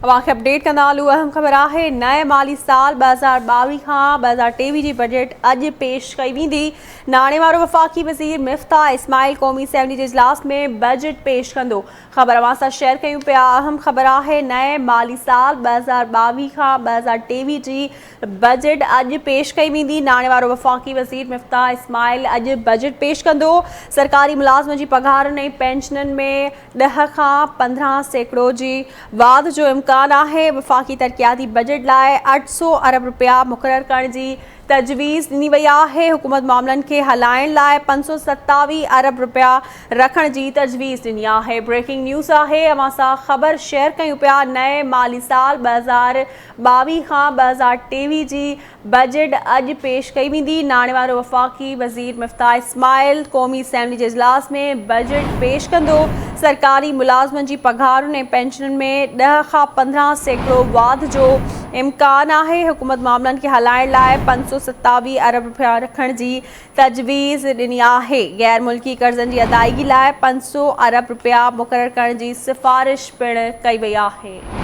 अवांखे update कंदा हलूं। अहम ख़बर आहे नए माली साल 2022 खां 2023 जी बजट अॼु पेश कई वेंदी। नाणे वारो वफ़ाक़ी वज़ीर मिफ्ताह इस्माइल क़ौमी असेंबली जे इजलास में बजट पेश कंदो। ख़बर अवां सां शेयर कयूं पिया। अहम ख़बर आहे नए माली साल 2022 खां 2023 जी बजट अॼु पेश कई वेंदी। नाणे वारो वफ़ाक़ी वज़ीर मिफ्ताह इस्माइल अॼु बजट पेश कंदो। सरकारी मुलाज़िमनि जी पघारुनि ऐं पेंशननि में 10 खां 15% जी वाध जो इम्कान आहे। वफ़ाक़ी तरक़ियाती बजट लाइ 800 अरब रुपया मुक़ररु करण जी तजवीज़ ॾिनी वई आहे। हुकूमत मामलनि खे हलाइण लाइ 527 अरब रुपया रखण जी तजवीज़ ॾिनी आहे। ब्रेकिंग न्यूज़ आहे, अवां सां ख़बर शेयर कयूं पिया। नए माली साल 2022 खां 2023 जी बजट अॼु पेश कई वेंदी। नाणे वारो वफ़ाक़ी वज़ीर मिफ्ताह इस्माइल क़ौमी असेंबली जे इजलास में बजट पेश कंदो। सरकारी मुलाज़िमनि जी पघारुनि ऐं पेंशननि में 10 खां 15% वाध जो इम्कान आहे। हुकूमत मामलनि खे हलाइण लाइ 527 अरब रुपया रखण जी तजवीज़ ॾिनी आहे। गैर मुल्की कर्ज़नि जी अदायगी लाइ 500 अरब रुपया मुक़ररु करण जी सिफ़ारिश पिणु कई वई आहे।